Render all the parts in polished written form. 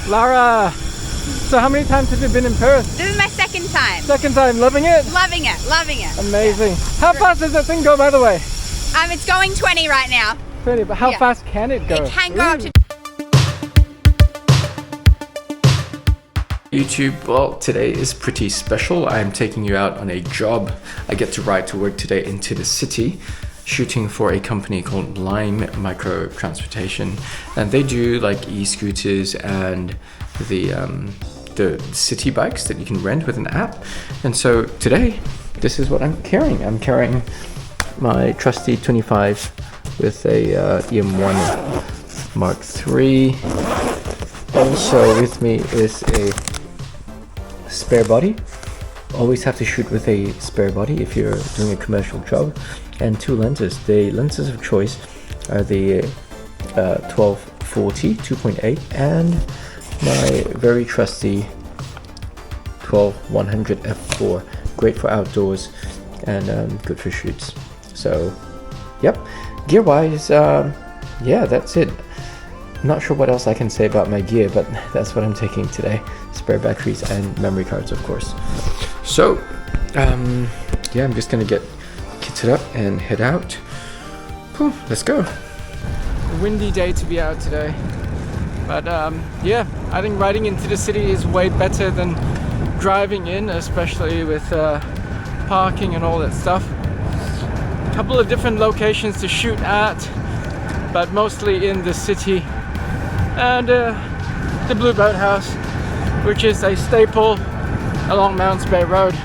Lara, so how many times have you been in Perth? This is my second time. Second time, loving it? Loving it, loving it. Amazing. Yeah. How fast does that thing go, by the way? It's going 20 right now. 20, but how fast can it go? It can go up to... YouTube, well, today is pretty special. I'm taking you out on a job. I get to ride to work today into the city, shooting for a company called Lime Micro Transportation, and they do like e-scooters and the city bikes that you can rent with an app. And so today, this is what I'm carrying. I'm carrying my trusty 25 with a EM1 Mark III. Also with me is a spare body. Always have to shoot with a spare body if you're doing a commercial job, and two lenses. The lenses of choice are the 1240 2.8 and my very trusty 12-100 f4. Great for outdoors and good for shoots. So yep, gear wise, yeah, that's it. Not sure what else I can say about my gear, but that's what I'm taking today. Spare batteries and memory cards, of course. So, yeah, I'm just gonna get kitted up and head out. Whew, let's go. Windy day to be out today. But yeah, I think riding into the city is way better than driving in, especially with parking and all that stuff. A couple of different locations to shoot at, but mostly in the city. And the Blue Boathouse, which is a staple along Mounts Bay Road.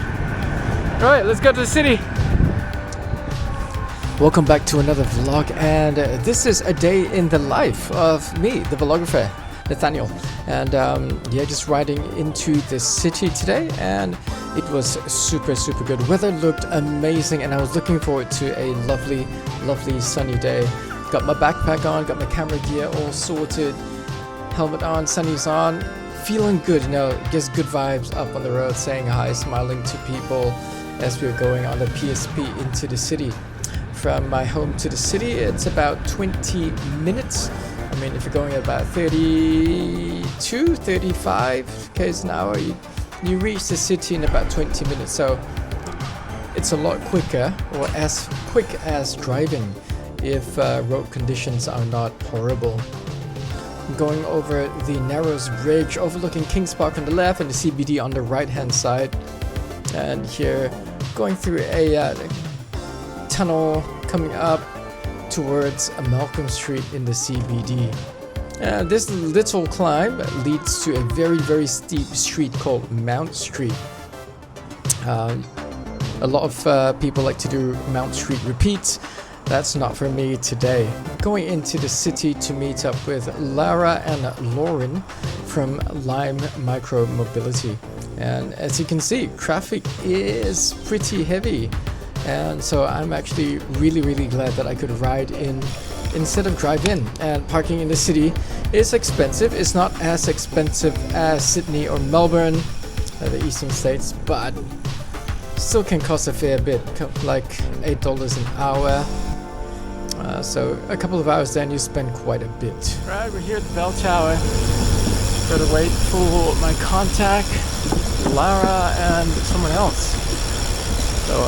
Alright, let's go to the city. Welcome back to another vlog, and this is a day in the life of me, the Velographer, Nathaniel. And yeah, just riding into the city today, and it was super good. Weather looked amazing, and I was looking forward to a lovely sunny day. Got my backpack on, got my camera gear all sorted, helmet on, sunnies on, feeling good, you know, just good vibes up on the road, saying hi, smiling to people as we were going on the PSP into the city. From my home to the city, it's about 20 minutes. I mean, if you're going at about 32, 35 k's an hour, you reach the city in about 20 minutes. So it's a lot quicker, or as quick as driving, if road conditions are not horrible. Going over the Narrows Bridge, overlooking Kings Park on the left and the CBD on the right hand side. And here, going through a tunnel coming up towards Malcolm Street in the CBD. This little climb leads to a very steep street called Mount Street. A lot of people like to do Mount Street repeats. That's not for me today. Going into the city to meet up with Lara and Lauren from Lime Micro Mobility. And as you can see, traffic is pretty heavy. And so I'm actually really glad that I could ride in instead of drive in. And parking in the city is expensive. It's not as expensive as Sydney or Melbourne, the eastern states, but still can cost a fair bit, like $8 an hour. So a couple of hours then you spend quite a bit. Right, we're here at the bell tower. Gotta wait for my contact, Lara and someone else. So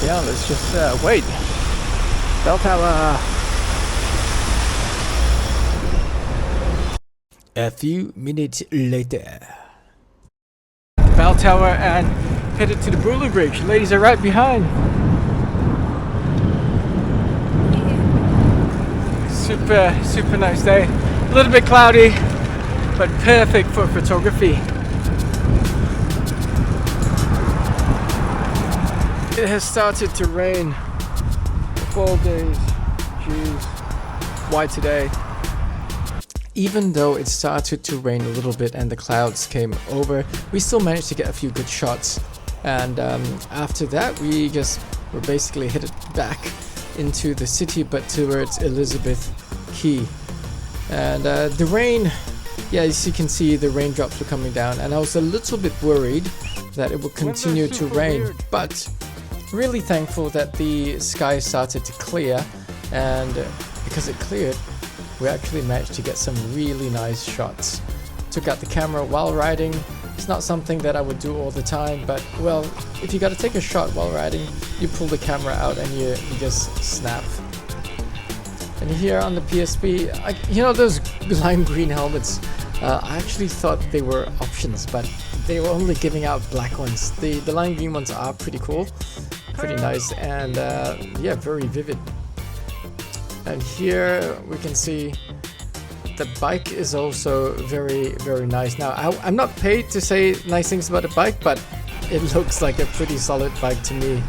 yeah, let's just wait. Bell tower. A few minutes later. Bell tower and headed to the Brewery Bridge. Ladies are right behind. Super nice day. A little bit cloudy, but perfect for photography. It has started to rain for 4 days. Jeez, why today? Even though it started to rain a little bit and the clouds came over, we still managed to get a few good shots. And after that, we just were basically headed back into the city, but towards Elizabeth Quay. And the rain, yeah, as you can see, the raindrops were coming down, and I was a little bit worried that it would continue to rain, but really thankful that the sky started to clear, and because it cleared, we actually managed to get some really nice shots. Took out the camera while riding. It's not something that I would do all the time, but well, if you gotta take a shot while riding, you pull the camera out and you just snap. And here on the PSP, you know those lime green helmets, I actually thought they were options, but they were only giving out black ones. The lime green ones are pretty cool, pretty nice, and yeah, very vivid. And here we can see the bike is also very, very nice. Now, I'm not paid to say nice things about the bike, but it looks like a pretty solid bike to me.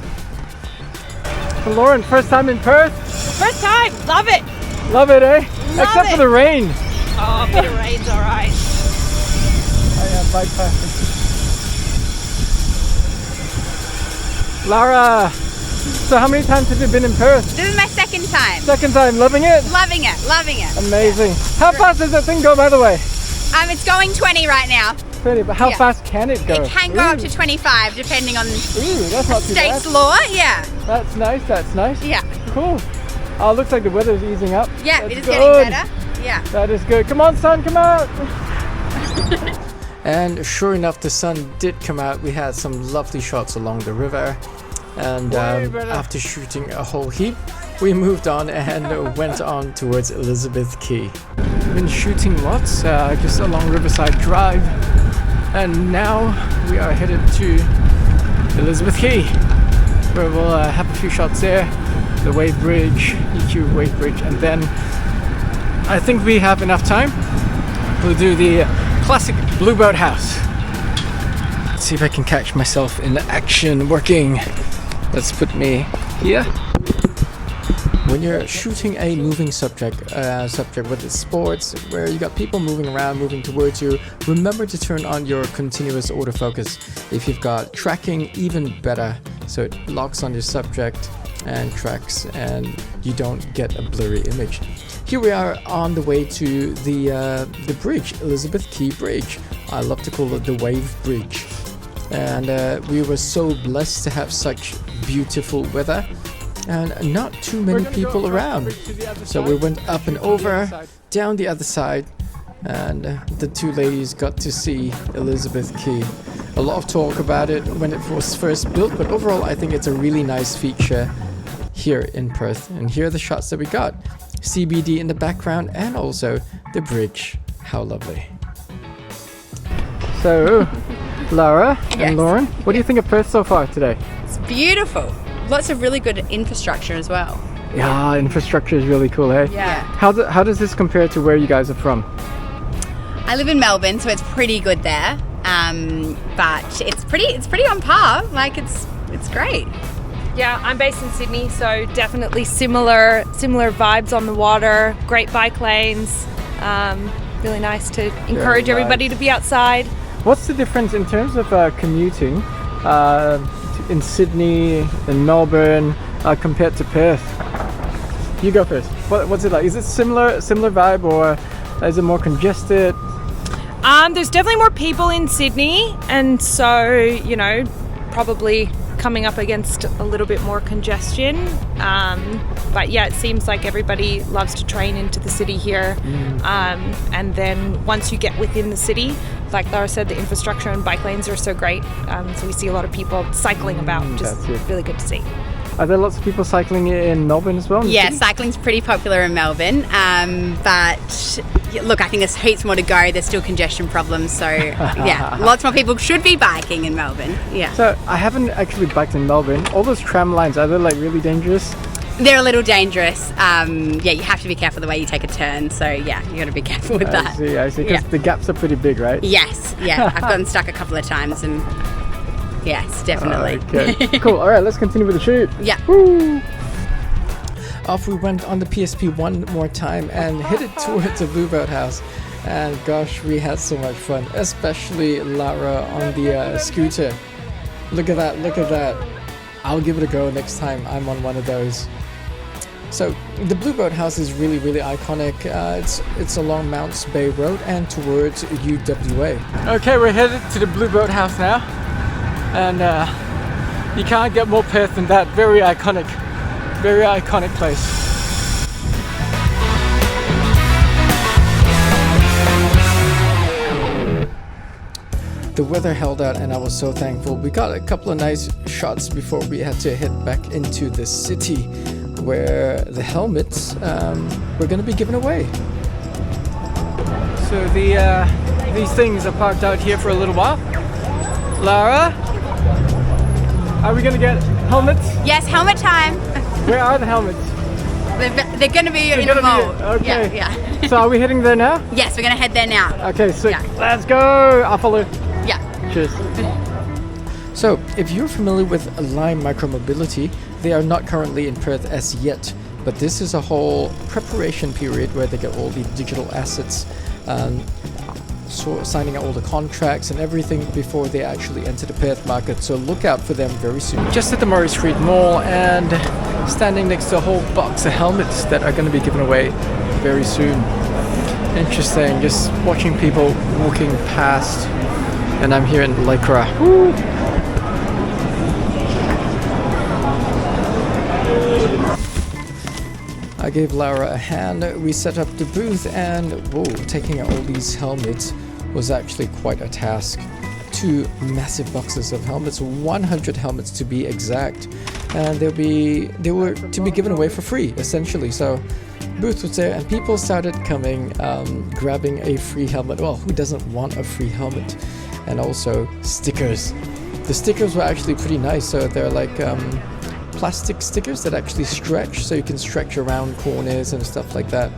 Lauren, first time in Perth? First time, love it. Love it, eh? Love Except it. for the rain. Oh, a bit of rain's alright. Oh yeah, bike passing. Lara, so how many times have you been in Perth? This is my second time. Second time, loving it? Loving it, loving it. Amazing. How fast does that thing go, by the way? It's going 20 right now. 30, but how Yeah. fast can it go? It can go up to 25 depending on Ooh, that's not too bad. state's law. Yeah, That's nice, that's nice. yeah, Cool. Oh, looks like the weather's easing up. yeah. That's It is good. getting better. Yeah. That is good. Come on, sun, come out! And sure enough, the sun did come out. We had some lovely shots along the river. And after shooting a whole heap, we moved on and went on towards Elizabeth Quay. We've been shooting lots just along Riverside Drive. And now we are headed to Elizabeth Quay, where we'll have a few shots there. The wave bridge, EQ wave bridge, and then I think we have enough time. We'll do the classic Blueboat House. Let's see if I can catch myself in action working. Let's put me here. When you're shooting a moving subject, whether it's sports, where you got people moving around, moving towards you, remember to turn on your continuous autofocus. If you've got tracking, even better, so it locks on your subject and tracks, and you don't get a blurry image. Here we are on the way to the bridge, Elizabeth Quay Bridge. I love to call it the Wave Bridge. And we were so blessed to have such beautiful weather and not too many people around. So we went up and over, down the other side, and the two ladies got to see Elizabeth Quay. A lot of talk about it when it was first built, but overall I think it's a really nice feature here in Perth. And here are the shots that we got. CBD in the background and also the bridge. How lovely. So, Lara Yes. and Lauren, what do you think of Perth so far today? It's beautiful. Lots of really good infrastructure as well. Yeah, infrastructure is really cool, hey? Yeah. How does this compare to where you guys are from? I live in Melbourne, so it's pretty good there. But it's pretty on par. Like it's great. Yeah, I'm based in Sydney, so definitely similar vibes on the water, great bike lanes. Really nice to encourage nice. everybody to be outside. What's the difference in terms of commuting in Sydney, in Melbourne, compared to Perth? You go first. What's it like? Is it similar vibe, or is it more congested? There's definitely more people in Sydney, and so, you know, probably coming up against a little bit more congestion. But yeah, it seems like everybody loves to train into the city here. And then once you get within the city, like Lara said, the infrastructure and bike lanes are so great. So we see a lot of people cycling about, which is really good to see. Are there lots of people cycling in Melbourne as well? Yeah, cycling's pretty popular in Melbourne. But look, I think there's heaps more to go. There's still congestion problems. So yeah, lots more people should be biking in Melbourne. Yeah. So I haven't actually biked in Melbourne. All those tram lines, are they like really dangerous? They're a little dangerous. Yeah, you have to be careful the way you take a turn. So yeah, you got to be careful with that. I see. Because Yeah. the gaps are pretty big, right? Yes, yeah. I've gotten stuck a couple of times, and yes, definitely. Okay, cool. All right, let's continue with the shoot. Yeah. Woo! Off we went on the PSP one more time and headed towards the Blueboat House. And gosh, we had so much fun, especially Lara on the scooter. Look at that, look at that. I'll give it a go next time I'm on one of those. So the Blueboat House is really, really iconic. It's along Mounts Bay Road and towards UWA. Okay, we're headed to the Blueboat House now. And you can't get more Perth than that. Very iconic place. the weather held out, and I was so thankful. We got a couple of nice shots before we had to head back into the city, where the helmets were going to be given away. So these things are parked out here for a little while. Lara, are we going to get helmets? Yes, helmet time. Where are the helmets? They're going to be in the mall. Okay. Yeah. So are we heading there now? Yes, we're going to head there now. Okay, so Yeah. let's go. I'll follow. Yeah. Cheers. So, if you're familiar with Lime Micromobility, they are not currently in Perth as yet, but this is a whole preparation period where they get all the digital assets, signing out all the contracts and everything before they actually enter the Perth market. So look out for them very soon. Just at the Murray Street Mall, and standing next to a whole box of helmets that are going to be given away very soon. Interesting, just watching people walking past, and I'm here in Lycra. Woo! I gave Lara a hand, we set up the booth, and whoa, taking out all these helmets was actually quite a task. 2 massive boxes of helmets, 100 helmets to be exact, and they were to be given away for free essentially. So booth was there and people started coming, grabbing a free helmet. Well, who doesn't want a free helmet? And also stickers. The stickers were actually pretty nice, so they're like plastic stickers that actually stretch, so you can stretch around corners and stuff like that.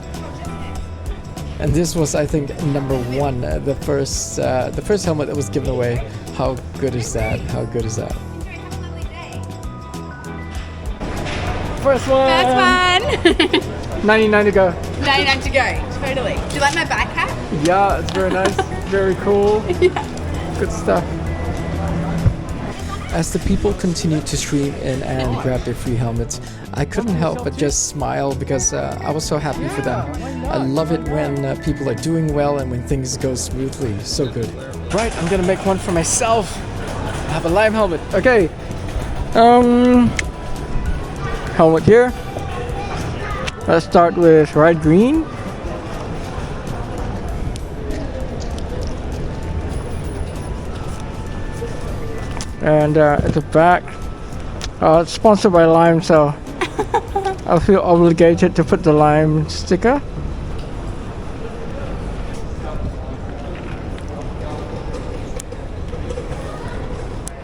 And this was, I think, number 1, the first helmet that was given away. How good is that? How good is that? First one! First one! 99 to go. 99 to go, totally. Do you like my back hat? Yeah, it's very nice. Very cool. Yeah. Good stuff. As the people continued to stream in and grab their free helmets, I couldn't help but just smile because I was so happy for them. I love it when people are doing well and when things go smoothly. So good. Right, I'm gonna make one for myself. I have a Lime helmet. Okay. Helmet here. Let's start with Ride Green. And at the back, it's sponsored by Lime, so I feel obligated to put the Lime sticker.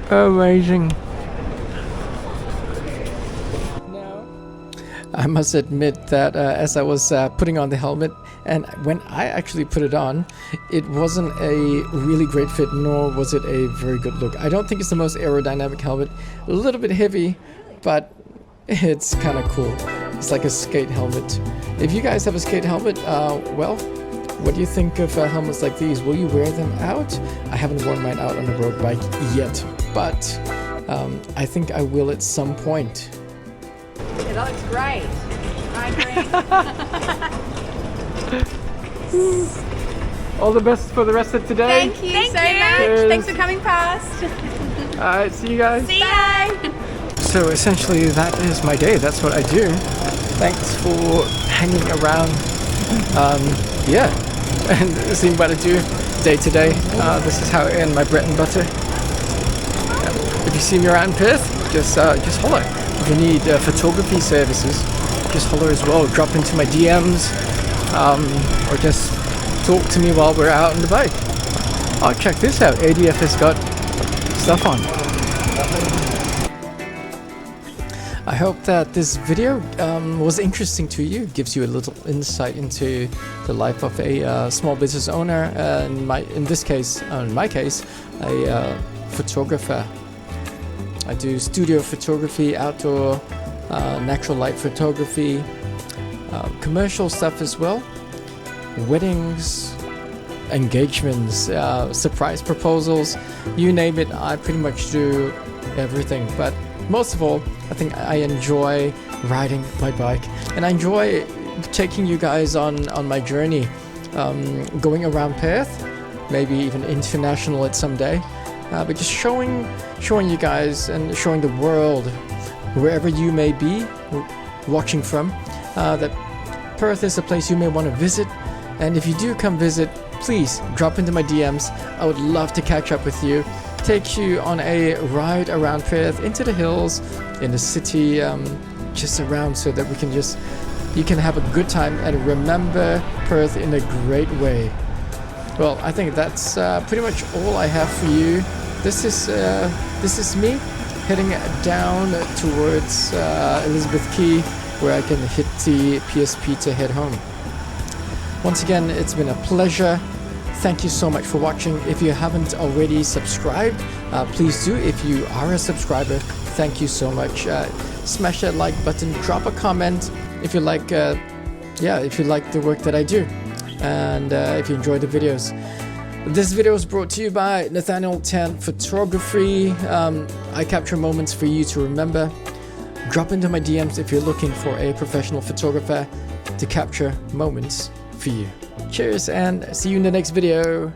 Amazing. I must admit that as I was putting on the helmet, and when I actually put it on, it wasn't a really great fit, nor was it a very good look. I don't think it's the most aerodynamic helmet. A little bit heavy, but it's kind of cool. It's like a skate helmet. If you guys have a skate helmet, well, what do you think of helmets like these? Will you wear them out? I haven't worn mine out on a road bike yet, but I think I will at some point. Yeah, that looks great. I agree. All the best for the rest of today. Thank you so much. Cheers. Thanks for coming past. Alright, see you guys. See you. So essentially that is my day. That's what I do. Thanks for hanging around. Yeah, and seeing what I do day to day. This is how I earn my bread and butter. If you see me around Perth, just holler. If you need photography services, just holler as well. Drop into my DMs, or just talk to me while we're out on the bike. Oh, check this out. ADF has got stuff on. I hope that this video was interesting to you, gives you a little insight into the life of a small business owner, in my case, a photographer. I do studio photography, outdoor, natural light photography, commercial stuff as well, weddings, engagements, surprise proposals, you name it. I pretty much do everything, but most of all, I think I enjoy riding my bike, and I enjoy taking you guys on my journey, going around Perth, maybe even international at some day, but just showing you guys and showing the world, wherever you may be watching from, that Perth is a place you may want to visit. And if you do come visit, please drop into my DMs. I would love to catch up with you, take you on a ride around Perth, into the hills, in the city, just around, so that you can have a good time and remember Perth in a great way. Well, I think that's pretty much all I have for you. This is me heading down towards Elizabeth Quay, where I can hit the PSP to head home. Once again, it's been a pleasure. Thank you so much for watching. If you haven't already subscribed, please do. If you are a subscriber, thank you so much. Smash that like button, drop a comment if you like the work that I do, and if you enjoy the videos. This video was brought to you by Nathaniel 10 Photography. I capture moments for you to remember. Drop into my DMs if you're looking for a professional photographer to capture moments for you. Cheers, and see you in the next video.